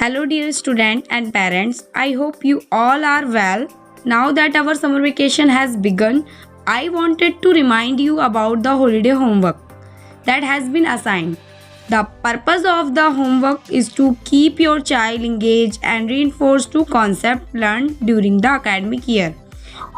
Hello, dear student and parents. I hope you all are well. Now that our summer vacation has begun, I wanted to remind you about the holiday homework that has been assigned. The purpose of the homework is to keep your child engaged and reinforce two concepts learned during the academic year.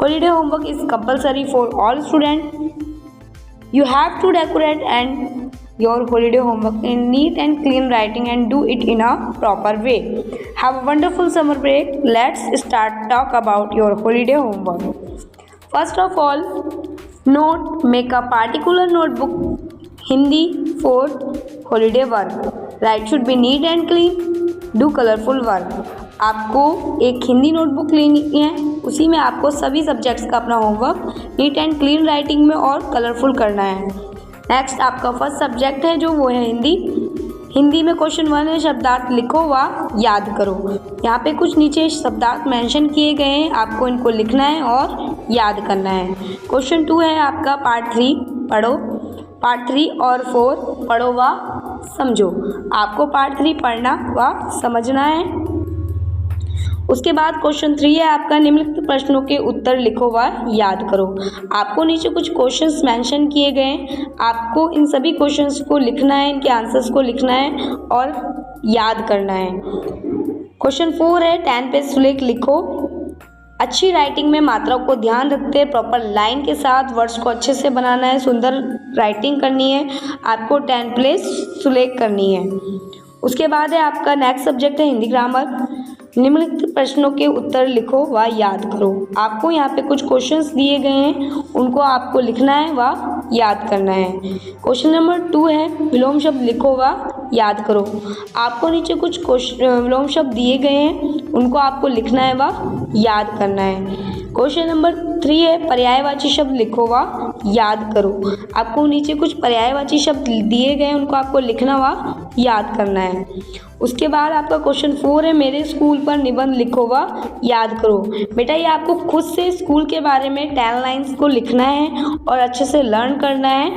Holiday homework is compulsory for all students. You have to decorate and your holiday homework in neat and clean writing and do it in a proper way. Have a wonderful summer break. Let's start talk about your holiday homework. First of all, make a particular notebook Hindi for holiday work. Write should be neat and clean. Do colorful work. आपको एक Hindi notebook लेनी है, उसी में आपको सभी subjects का अपना homework neat and clean writing में और कलरफुल करना है। नेक्स्ट आपका फर्स्ट सब्जेक्ट है जो वो है हिंदी। हिंदी में क्वेश्चन 1 है, शब्दार्थ लिखो व याद करो। यहाँ पे कुछ नीचे शब्दार्थ मेंशन किए गए हैं, आपको इनको लिखना है और याद करना है। क्वेश्चन 2 है आपका पार्ट 3 पढ़ो। पार्ट 3 और 4 पढ़ो व समझो। आपको पार्ट 3 पढ़ना व समझना है। उसके बाद क्वेश्चन 3 है आपका, निम्नलिखित प्रश्नों के उत्तर लिखो व याद करो। आपको नीचे कुछ क्वेश्चंस मेंशन किए गए हैं, आपको इन सभी क्वेश्चंस को लिखना है, इनके आंसर्स को लिखना है और याद करना है। क्वेश्चन 4 है, 10 पेज सुलेख लिखो। अच्छी राइटिंग में मात्राओं को ध्यान रखते हैं, प्रॉपर लाइन के साथ वर्ड्स को अच्छे से बनाना है, सुंदर राइटिंग करनी है, आपको 10 पेज सुलेख करनी है। उसके बाद है आपका नेक्स्ट सब्जेक्ट है हिंदी ग्रामर। निम्नलिखित प्रश्नों के उत्तर लिखो व याद करो। आपको यहाँ पे कुछ क्वेश्चंस दिए गए हैं, उनको आपको लिखना है व याद करना है। क्वेश्चन नंबर 2 है, विलोम शब्द लिखो व याद करो। आपको नीचे कुछ विलोम शब्द दिए गए हैं, उनको आपको लिखना है व याद करना है। क्वेश्चन नंबर 3 है, पर्यायवाची शब्द लिखो व याद करो। आपको नीचे कुछ पर्यायवाची शब्द दिए गए हैं, उनको आपको लिखना व याद करना है। उसके बाद आपका क्वेश्चन 4 है, मेरे स्कूल पर निबंध लिखो व याद करो। बेटा ये आपको खुद से स्कूल के बारे में 10 लाइन्स को लिखना है और अच्छे से लर्न करना है।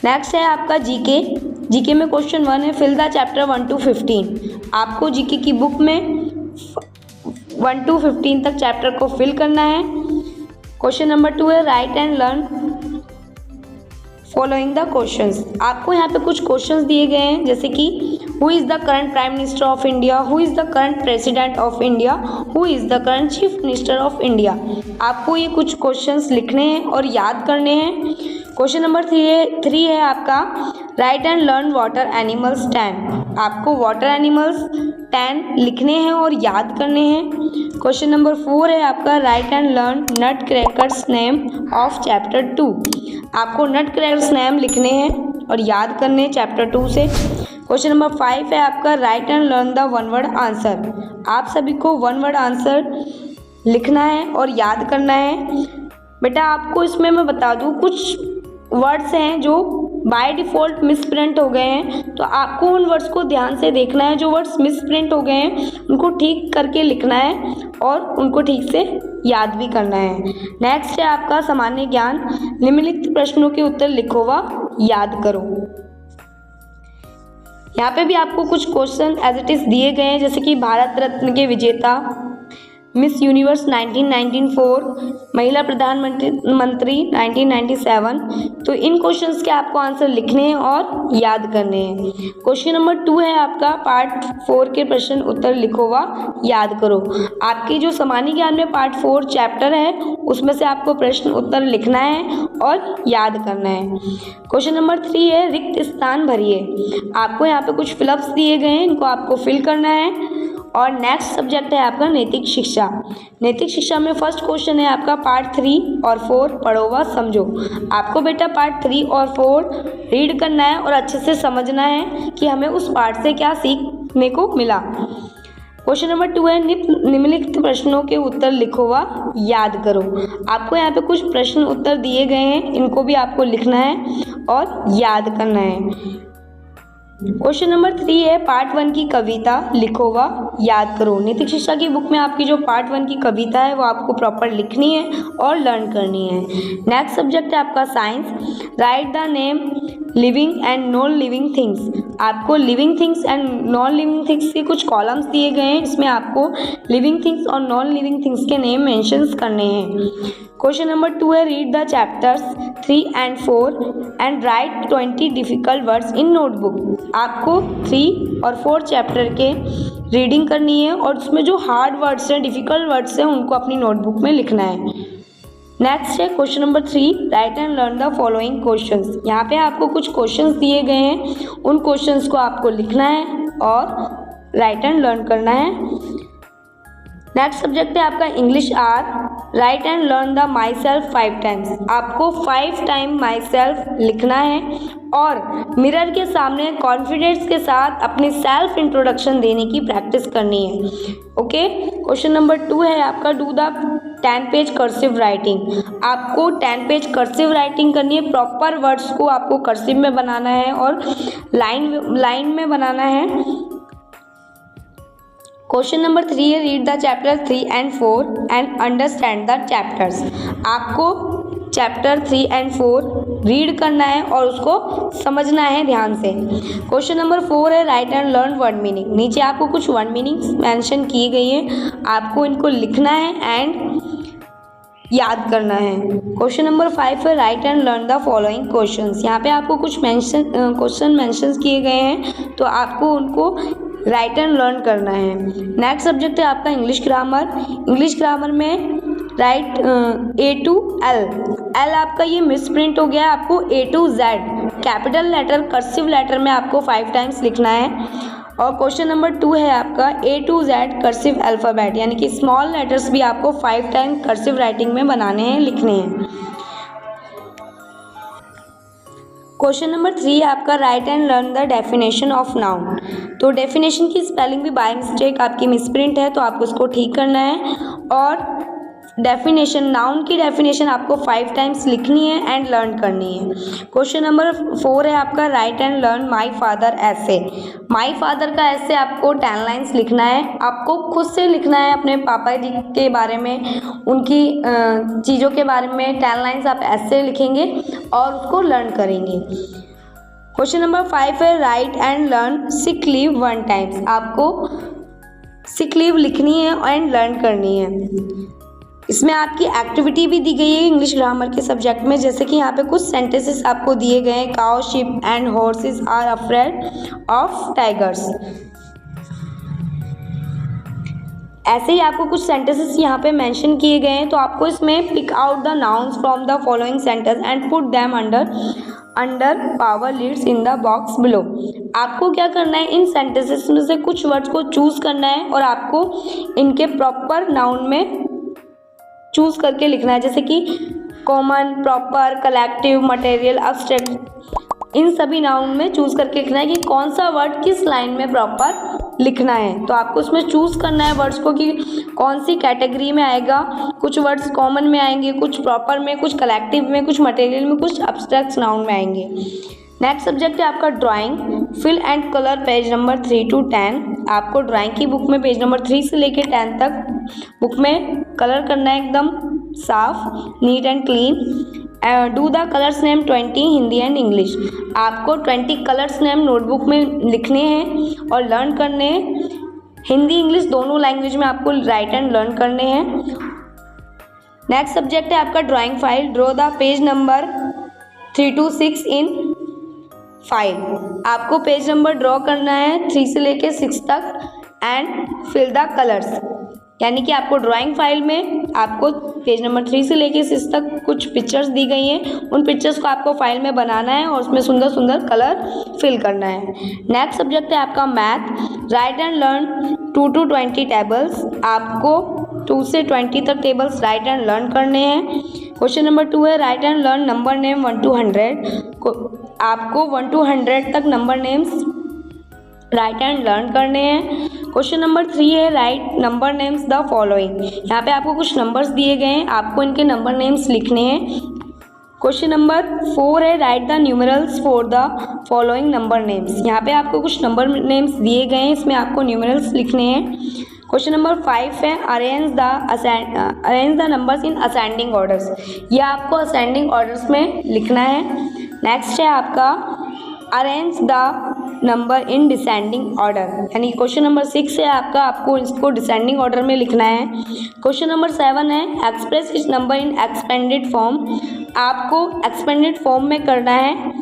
नेक्स्ट है आपका जीके। जीके में क्वेश्चन 1 है, फिल द चैप्टर 1 to 15। आपको जीके की बुक में 1 to 15 तक चैप्टर को फिल करना है। क्वेश्चन नंबर 2 है, right and learn following the questions. आपको यहाँ पे कुछ क्वेश्चंस दिए गए हैं, जैसे कि who is the current prime minister of India, who is the current president of India, who is the current chief minister of India. आपको ये कुछ क्वेश्चंस लिखने हैं और याद करने हैं। क्वेश्चन नंबर 3 है आपका, write and learn water animals 10। आपको वाटर एनिमल्स 10 लिखने हैं और याद करने हैं। क्वेश्चन नंबर 4 है आपका, write and learn nut crackers name of chapter 2। आपको नट क्रैकर्स नेम लिखने हैं और याद करने हैं चैप्टर 2 से। क्वेश्चन नंबर 5 है आपका, write and learn the 1 word answer. आप सभी को 1 वर्ड आंसर लिखना है और याद करना है। बेटा आपको इसमें मैं बता दूं, कुछ वर्ड्स हैं जो बाय डिफ़ॉल्ट मिसप्रिंट हो गए हैं, तो आपको उन वर्ड्स को ध्यान से देखना है। जो वर्ड्स मिसप्रिंट हो गए हैं उनको ठीक करके लिखना है और उनको ठीक से याद भी करना है। नेक्स्ट है आपका सामान्य ज्ञान। निम्नलिखित प्रश्नों के उत्तर लिखो व याद करो। यहाँ पे भी आपको कुछ क्वेश्चन एज इट इज़ दिए गए हैं, जैसे कि भारत रत्न के विजेता, मिस यूनिवर्स 1994, महिला प्रधानमंत्री 1997। तो इन क्वेश्चंस के आपको आंसर लिखने हैं और याद करने हैं। क्वेश्चन नंबर 2 है आपका, पार्ट 4 के प्रश्न उत्तर लिखो व याद करो। आपकी जो सामान्य ज्ञान में पार्ट 4 चैप्टर है, उसमें से आपको प्रश्न उत्तर लिखना है और याद करना है। क्वेश्चन नंबर 3 है, रिक्त स्थान भरिए। आपको यहाँ पे कुछ फिलअप्स दिए गए हैं, इनको आपको फिल करना है। और नेक्स्ट सब्जेक्ट है आपका नैतिक शिक्षा। नैतिक शिक्षा में फर्स्ट क्वेश्चन है आपका, पार्ट 3 और 4 पढ़ो व समझो। आपको बेटा पार्ट 3 और 4 रीड करना है और अच्छे से समझना है कि हमें उस पार्ट से क्या सीखने को मिला। क्वेश्चन नंबर 2 है, निम्नलिखित प्रश्नों के उत्तर लिखो व याद करो। आपको यहाँ पे कुछ प्रश्न उत्तर दिए गए हैं, इनको भी आपको लिखना है और याद करना है। क्वेश्चन नंबर 3 है, पार्ट 1 की कविता लिखो व याद करो। नैतिक शिक्षा की बुक में आपकी जो पार्ट 1 की कविता है वो आपको प्रॉपर लिखनी है और लर्न करनी है। नेक्स्ट सब्जेक्ट है आपका science. Write the name living and non living things. आपको living things and non living things के कुछ कॉलम्स दिए गए हैं, इसमें आपको लिविंग थिंग्स और नॉन लिविंग थिंग्स के नेम मेंशंस करने हैं। क्वेश्चन नंबर 2 है read the chapters 3 and 4 and write 20 difficult words in notebook. आपको 3 और 4 चैप्टर के रीडिंग करनी है और उसमें जो हार्ड वर्ड्स हैं, डिफिकल्ट वर्ड्स हैं, उनको अपनी नोटबुक में लिखना है। नेक्स्ट है question number 3 right and learn the following questions. यहाँ पे आपको कुछ क्वेश्चंस दिए गए हैं, उन क्वेश्चंस को आपको लिखना है और राइट एंड लर्न करना है। नेक्स्ट सब्जेक्ट है आपका English R. Write and learn the my self 5 times. आपको 5 टाइम माई सेल्फ लिखना है और मिरर के सामने कॉन्फिडेंस के साथ अपनी सेल्फ इंट्रोडक्शन देने की प्रैक्टिस करनी है। ओके, क्वेश्चन नंबर 2 है आपका do the 10 page cursive writing. आपको 10 पेज कर्सिव राइटिंग करनी है, प्रॉपर वर्ड्स को आपको कर्सिव में बनाना है और लाइन में बनाना है। क्वेश्चन नंबर 3 है read the chapter 3 and 4 and understand the chapters. आपको चैप्टर 3 and 4 रीड करना है और उसको समझना है ध्यान से। क्वेश्चन नंबर 4 है right and learn word meaning. नीचे आपको कुछ वर्ड मीनिंग्स मेंशन की गई है, आपको इनको लिखना है एंड याद करना है। क्वेश्चन नंबर 5 है right and learn the following questions. यहाँ पे आपको कुछ क्वेश्चन मेंशन किए गए हैं, तो आपको उनको राइट एंड लर्न करना है। नेक्स्ट सब्जेक्ट है आपका इंग्लिश ग्रामर। इंग्लिश ग्रामर में right A to L। L आपका ये मिस प्रिंट हो गया है, आपको A to Z capital letter cursive letter में आपको 5 टाइम्स लिखना है। और क्वेश्चन नंबर 2 है आपका A to Z cursive alphabet, यानी कि स्मॉल लेटर्स भी आपको 5 टाइम्स कर्सिव राइटिंग में बनाने हैं, लिखने हैं। क्वेश्चन नंबर 3 आपका write and learn the definition of noun. तो डेफिनेशन की स्पेलिंग भी बाय मिस्टेक आपकी मिसप्रिंट है, तो आपको उसको ठीक करना है। और डेफिनेशन, नाउन की डेफिनेशन आपको 5 टाइम्स लिखनी है एंड लर्न करनी है। क्वेश्चन नंबर 4 है आपका write and learn my father ऐसे। माई फादर का ऐसे आपको 10 लाइन्स लिखना है, आपको खुद से लिखना है अपने पापा जी के बारे में, उनकी चीज़ों के बारे में 10 लाइन्स आप ऐसे लिखेंगे और उसको लर्न करेंगे। क्वेश्चन नंबर 5 है right and learn sick leave 1 times. आपको सिक लीव लिखनी है एंड लर्न करनी है। इसमें आपकी एक्टिविटी भी दी गई है इंग्लिश ग्रामर के सब्जेक्ट में, जैसे कि यहाँ पे कुछ सेंटेंसेस आपको दिए गए हैं। Cow sheep and horses are afraid of tigers. ऐसे ही आपको कुछ सेंटेंसेस यहाँ पे मेंशन किए गए हैं, तो आपको इसमें pick out the nouns from the following sentence and put them under power leads in the box below. आपको क्या करना है, इन सेंटेंसेस में से कुछ वर्ड्स को चूज करना है और आपको इनके प्रॉपर नाउन में चूज करके लिखना है, जैसे कि common, proper, collective, material, abstract. इन सभी नाउन में चूज करके लिखना है कि कौन सा वर्ड किस लाइन में प्रॉपर लिखना है। तो आपको उसमें चूज करना है वर्ड्स को कि कौन सी कैटेगरी में आएगा। कुछ वर्ड्स कॉमन में आएंगे, कुछ प्रॉपर में, कुछ कलेक्टिव में, कुछ मटेरियल में, कुछ अब्स्ट्रैक्ट नाउन में आएंगे। नेक्स्ट सब्जेक्ट है आपका drawing. Fill and colour page number 3 to 10। आपको ड्राइंग की बुक में पेज नंबर 3 से लेकर 10 तक बुक में कलर करना है, एकदम साफ, neat and clean. Do the colours name 20 Hindi and English. आपको 20 कलर्स नेम नोटबुक में लिखने हैं और लर्न करने हैं। हिंदी इंग्लिश दोनों लैंग्वेज में आपको राइट एंड लर्न करने हैं। नेक्स्ट सब्जेक्ट है आपका drawing file. Draw the page number 3 to 6 इन 5। आपको पेज नंबर ड्रॉ करना है 3 से लेके 6 तक एंड फिल द कलर्स, यानी कि आपको ड्राइंग फाइल में आपको पेज नंबर 3 से लेके 6 तक कुछ पिक्चर्स दी गई हैं, उन पिक्चर्स को आपको फाइल में बनाना है और उसमें सुंदर सुंदर कलर फिल करना है। नेक्स्ट सब्जेक्ट है आपका math. Right and learn 2 to 20 tables. आपको 2 से 20 तक टेबल्स राइट एंड लर्न करने हैं। क्वेश्चन नंबर 2 है right and learn number name 1 to 100। आपको 1 to 100 तक number names right and learn करने हैं। क्वेश्चन नंबर 3 है right number names the following. यहाँ पे आपको कुछ नंबर्स दिए गए हैं, आपको इनके नंबर नेम्स लिखने हैं। क्वेश्चन नंबर 4 है right the numerals for the following number names. यहाँ पे आपको कुछ नंबर नेम्स दिए गए हैं, इसमें आपको न्यूमरल्स लिखने हैं। क्वेश्चन नंबर 5 है arrange the numbers in ascending orders. यह आपको असेंडिंग ऑर्डर्स में लिखना है। नेक्स्ट है आपका arrange the number in descending order, यानी क्वेश्चन नंबर 6 है आपका, आपको इसको डिसेंडिंग ऑर्डर में लिखना है। क्वेश्चन नंबर 7 है express each number in expanded form, आपको एक्सपेंडेड फॉर्म में करना है।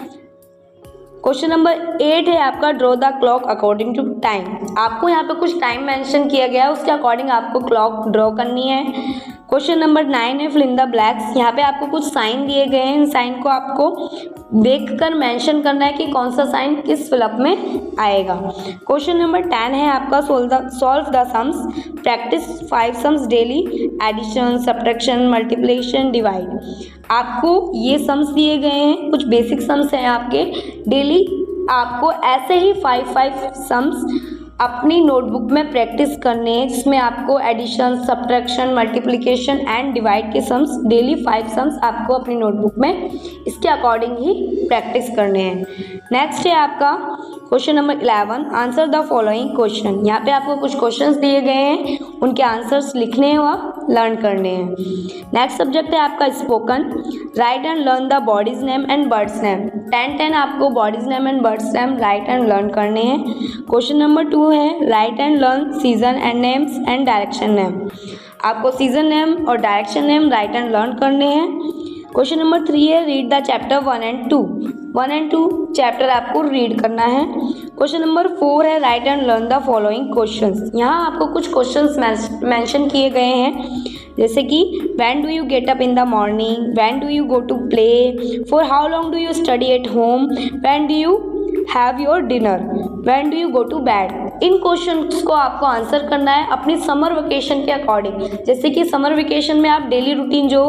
क्वेश्चन नंबर 8 है आपका draw the clock according to time, आपको यहाँ पे कुछ टाइम मेंशन किया गया है, उसके अकॉर्डिंग आपको क्लॉक ड्रॉ करनी है। क्वेश्चन नंबर 9 है फिल इन द ब्लैक्स, यहाँ पे आपको कुछ साइन दिए गए हैं, इन साइन को आपको देखकर मेंशन करना है कि कौन सा साइन किस फिलअप में आएगा। क्वेश्चन नंबर 10 है आपका solve the sums, practice 5 sums daily, addition, subtraction, multiplication, divide. आपको ये सम्स दिए गए हैं, कुछ बेसिक सम्स हैं आपके, डेली आपको ऐसे ही 5 सम्स अपनी नोटबुक में प्रैक्टिस करने हैं, जिसमें आपको addition, subtraction, multiplication and divide के सम्स, डेली 5 सम्स आपको अपनी नोटबुक में इसके अकॉर्डिंग ही प्रैक्टिस करने हैं। नेक्स्ट है आपका question number 11, answer the following question, यहाँ पे आपको कुछ क्वेश्चंस दिए गए हैं, उनके आंसर्स लिखने हैं व लर्न करने हैं। नेक्स्ट सब्जेक्ट है आपका spoken, right and learn the bodies name and birds name, 10 आपको bodies name and birds name right and learn करने हैं। क्वेश्चन नंबर 2 है right and learn season and names and direction name, आपको season name और direction name right and learn करने हैं। Question number 3 है read the chapter 1 and 2 chapter आपको read करना है। क्वेश्चन नंबर 4 है right and learn the following questions, यहाँ आपको कुछ क्वेश्चंस मेंशन किए गए हैं, जैसे कि when do you get up in the morning, when do you go to play, for how long do you study at home, when do you have your dinner, when do you go to bed. इन questions को आपको answer करना है अपनी summer vacation के according, जैसे कि summer vacation में आप डेली रूटीन जो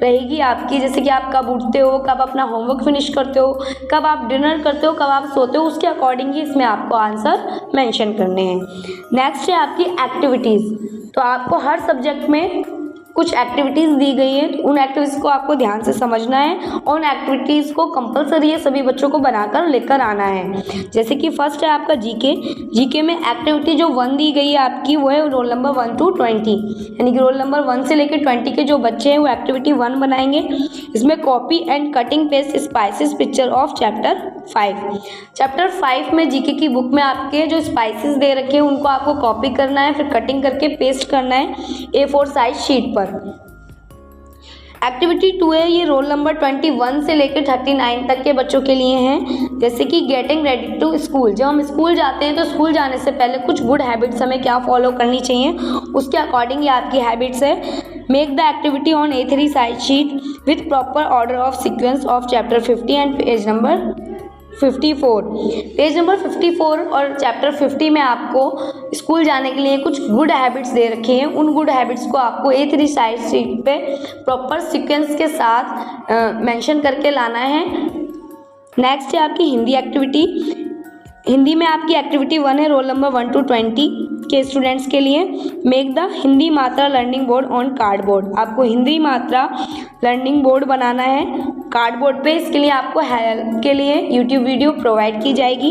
रहेगी आपकी, जैसे कि आप कब उठते हो, कब अपना होमवर्क फिनिश करते हो, कब आप डिनर करते हो, कब आप सोते हो, उसके अकॉर्डिंग ही इसमें आपको आंसर मेंशन करने हैं। नेक्स्ट है आपकी एक्टिविटीज़, तो आपको हर सब्जेक्ट में कुछ एक्टिविटीज़ दी गई है, उन एक्टिविटीज़ को आपको ध्यान से समझना है और उन एक्टिविटीज़ को कंपलसरी है सभी बच्चों को बनाकर लेकर आना है। जैसे कि फर्स्ट है आपका जीके में एक्टिविटी जो 1 दी गई है आपकी, वो है रोल नंबर 1 to 20, यानी कि रोल नंबर 1 से लेकर 20 के जो बच्चे हैं वो एक्टिविटी 1 बनाएंगे। इसमें copy and cutting paste spices picture of chapter 5। Chapter 5 में जीके की बुक में आपके जो स्पाइसेस दे रखे हैं उनको आपको कॉपी करना है, फिर कटिंग करके पेस्ट करना है A4 साइज शीट पर। एक्टिविटी 2 है, ये रोल नंबर 21 से लेकर 39 तक के बच्चों के लिए हैं, जैसे कि गेटिंग रेडी टू स्कूल। जब हम स्कूल जाते हैं तो स्कूल जाने से पहले कुछ गुड हैबिट्स हमें क्या फॉलो करनी चाहिए, उसके अकॉर्डिंग ये आपकी हैबिट्स है। Make the activity on A3 size sheet with proper order of sequence of chapter 50 and page number 54। Page number 54 और चैप्टर 50 में आपको स्कूल जाने के लिए कुछ गुड हैबिट्स दे रखे हैं, उन गुड हैबिट्स को आपको A3 साइज शीट पे प्रॉपर सीक्वेंस के साथ मेंशन करके लाना है। नेक्स्ट है आपकी हिंदी एक्टिविटी। हिंदी में आपकी एक्टिविटी 1 है रोल नंबर 1 to 20 के स्टूडेंट्स के लिए। मेक द हिंदी मात्रा लर्निंग बोर्ड ऑन कार्डबोर्ड, आपको हिंदी मात्रा लर्निंग बोर्ड बनाना है कार्डबोर्ड पे। इसके लिए आपको हेल्प के लिए यूट्यूब वीडियो प्रोवाइड की जाएगी।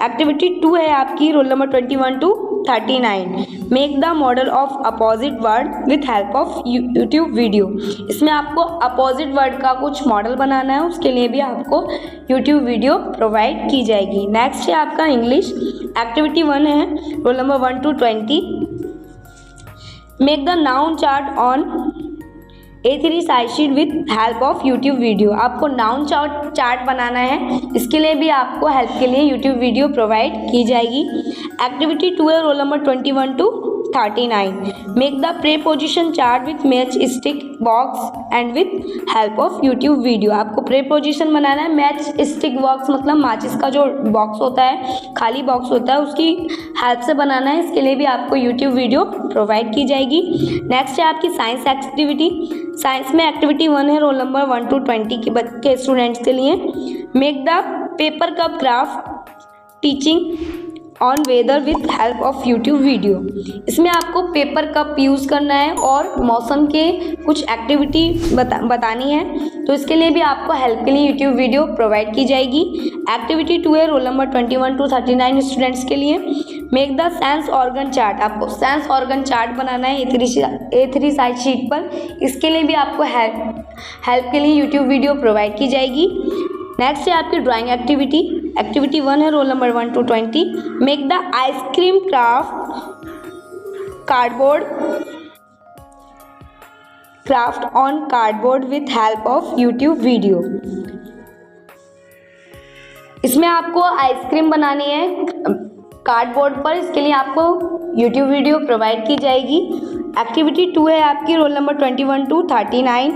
एक्टिविटी 2 है आपकी roll number 21 to 39। Make the model of opposite word with help of YouTube video. इसमें आपको अपोजिट वर्ड का कुछ मॉडल बनाना है, उसके लिए भी आपको यूट्यूब वीडियो प्रोवाइड की जाएगी। नेक्स्ट है आपका इंग्लिश। एक्टिविटी 1 है roll number 1 to 20। Make the noun chart on A3 size sheet with help of YouTube video. आपको नाउन चार्ट बनाना है, इसके लिए भी आपको हेल्प के लिए यूट्यूब वीडियो प्रोवाइड की जाएगी। एक्टिविटी 2 है roll number 21 to 39। Make the preposition chart with match stick box and with help of YouTube video. आपको प्रेपोजिशन बनाना है, मैच स्टिक बॉक्स मतलब माचिस का जो बॉक्स होता है, खाली बॉक्स होता है, उसकी हेल्प से बनाना है। इसके लिए भी आपको यूट्यूब वीडियो प्रोवाइड की जाएगी। नेक्स्ट है आपकी साइंस एक्टिविटी। साइंस में एक्टिविटी 1 है रोल नंबर 1 to 20 के स्टूडेंट्स के लिए। Make the paper cup craft teaching on whether with help of YouTube video. इसमें आपको पेपर कप यूज़ करना है और मौसम के कुछ एक्टिविटी बतानी है, तो इसके लिए भी आपको हेल्प के लिए यूट्यूब वीडियो प्रोवाइड की जाएगी। एक्टिविटी 2 है रोल नंबर 21 to 39 स्टूडेंट्स के लिए। Make the sense organ chart. आपको सेंस ऑर्गन चार्ट बनाना है A3 साइज शीट पर। इसके लिए भी आपको हेल्प के लिए यूट्यूब वीडियो प्रोवाइड की जाएगी। नेक्स्ट है आपकी ड्राइंग एक्टिविटी। Activity 1 है roll number 1 to 20. Make the ice cream craft on cardboard with help of YouTube video. इसमें आपको आइसक्रीम बनानी है कार्डबोर्ड पर, इसके लिए आपको YouTube वीडियो प्रोवाइड की जाएगी। एक्टिविटी 2 है आपकी roll number 21 to 39।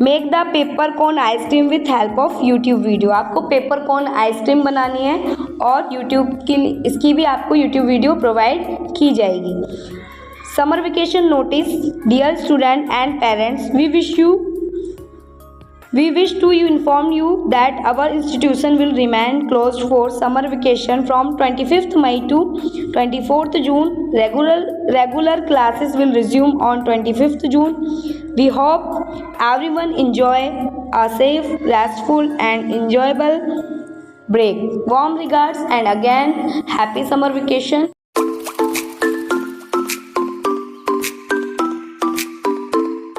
Make the paper cone ice cream with help of YouTube video. आपको पेपर कोन आइसक्रीम बनानी है और YouTube की इसकी भी आपको YouTube वीडियो प्रोवाइड की जाएगी। Summer vacation notice. Dear student and parents, we wish to inform you that our institution will remain closed for summer vacation from 25th May to 24th June. Regular classes will resume on 25th June. We hope everyone enjoy a safe, restful and enjoyable break. Warm regards and again happy summer vacation.